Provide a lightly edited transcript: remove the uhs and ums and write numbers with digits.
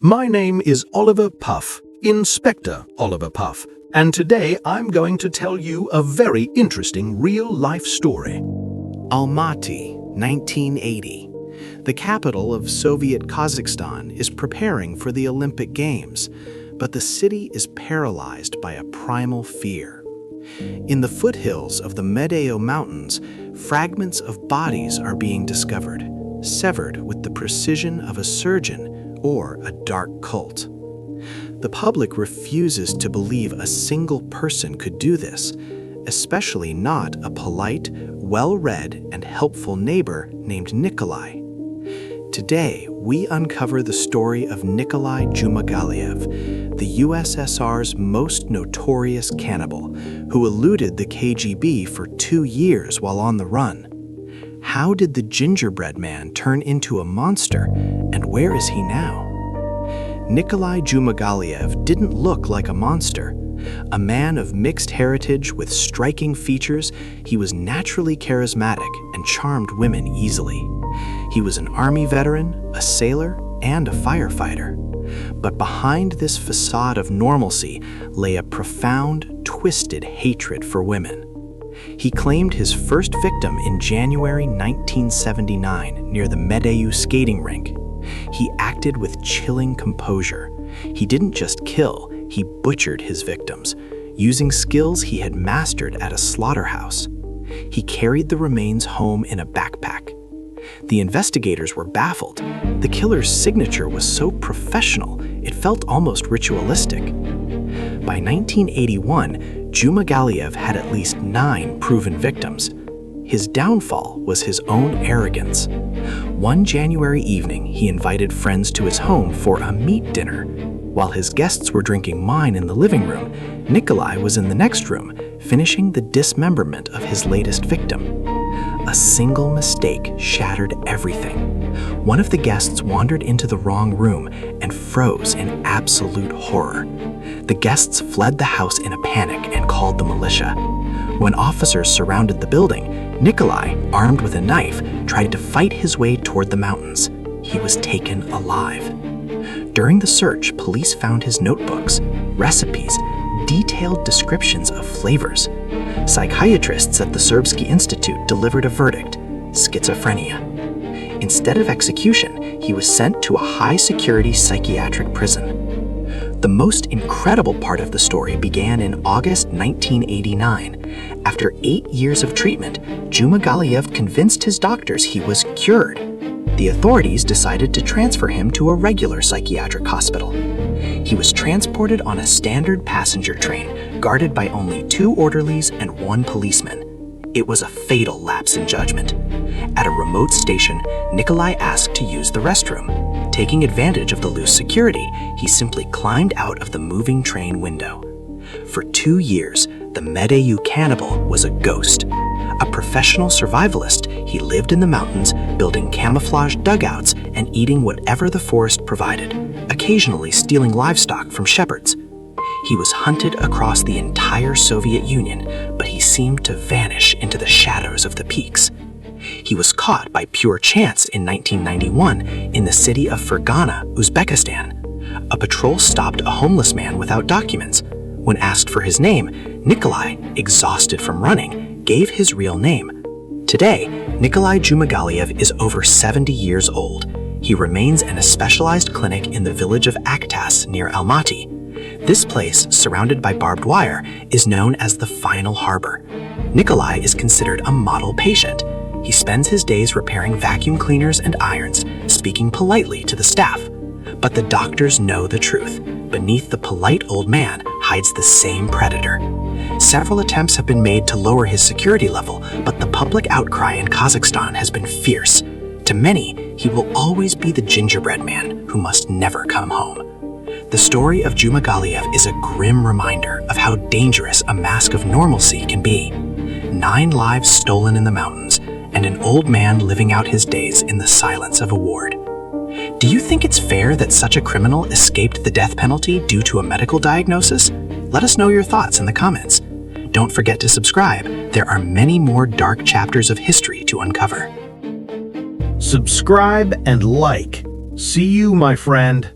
My name is Oliver Puff, Inspector Oliver Puff, and today I'm going to tell you a very interesting real-life story. Almaty, 1980. The capital of Soviet Kazakhstan is preparing for the Olympic Games, but the city is paralyzed by a primal fear. In the foothills of the Medeu Mountains, fragments of bodies are being discovered, severed with the precision of a surgeon or a dark cult. The public refuses to believe a single person could do this, especially not a polite, well-read, and helpful neighbor named Nikolai. Today, we uncover the story of Nikolai Dzhumagaliev, the USSR's most notorious cannibal, who eluded the KGB for 2 years while on the run. How did the gingerbread man turn into a monster, and where is he now? Nikolai Dzhumagaliev didn't look like a monster. A man of mixed heritage with striking features, he was naturally charismatic and charmed women easily. He was an army veteran, a sailor, and a firefighter. But behind this facade of normalcy lay a profound, twisted hatred for women. He claimed his first victim in January 1979 near the Medeu skating rink. He acted with chilling composure. He didn't just kill, he butchered his victims, using skills he had mastered at a slaughterhouse. He carried the remains home in a backpack. The investigators were baffled. The killer's signature was so professional, it felt almost ritualistic. By 1981, Dzhumagaliev had at least 9 proven victims. His downfall was his own arrogance. One January evening, he invited friends to his home for a meat dinner. While his guests were drinking wine in the living room, Nikolai was in the next room, finishing the dismemberment of his latest victim. A single mistake shattered everything. One of the guests wandered into the wrong room and froze in absolute horror. The guests fled the house in a panic and called the militia. When officers surrounded the building, Nikolai, armed with a knife, tried to fight his way toward the mountains. He was taken alive. During the search, police found his notebooks, recipes, detailed descriptions of flavors. Psychiatrists at the Serbsky Institute delivered a verdict: schizophrenia. Instead of execution, he was sent to a high-security psychiatric prison. The most incredible part of the story began in August 1989. After 8 years of treatment, Dzhumagaliev convinced his doctors he was cured. The authorities decided to transfer him to a regular psychiatric hospital. He was transported on a standard passenger train, guarded by only 2 orderlies and 1 policeman. It was a fatal lapse in judgment. At a remote station, Nikolai asked to use the restroom. Taking advantage of the loose security, he simply climbed out of the moving train window. For 2 years, the Medeu Cannibal was a ghost. A professional survivalist, he lived in the mountains, building camouflage dugouts and eating whatever the forest provided, occasionally stealing livestock from shepherds. He was hunted across the entire Soviet Union, but he seemed to vanish into the shadows of the peaks. He was caught by pure chance in 1991 in the city of Fergana, Uzbekistan. A patrol stopped a homeless man without documents. When asked for his name, Nikolai, exhausted from running, gave his real name. Today, Nikolai Dzhumagaliev is over 70 years old. He remains in a specialized clinic in the village of Aktas near Almaty. This place, surrounded by barbed wire, is known as the Final Harbor. Nikolai is considered a model patient. He spends his days repairing vacuum cleaners and irons, speaking politely to the staff. But the doctors know the truth. Beneath the polite old man hides the same predator. Several attempts have been made to lower his security level, but the public outcry in Kazakhstan has been fierce. To many, he will always be the gingerbread man who must never come home. The story of Dzhumagaliev is a grim reminder of how dangerous a mask of normalcy can be. 9 lives stolen in the mountains, and an old man living out his days in the silence of a ward. Do you think it's fair that such a criminal escaped the death penalty due to a medical diagnosis? Let us know your thoughts in the comments. Don't forget to subscribe. There are many more dark chapters of history to uncover. Subscribe and like. See you, my friend.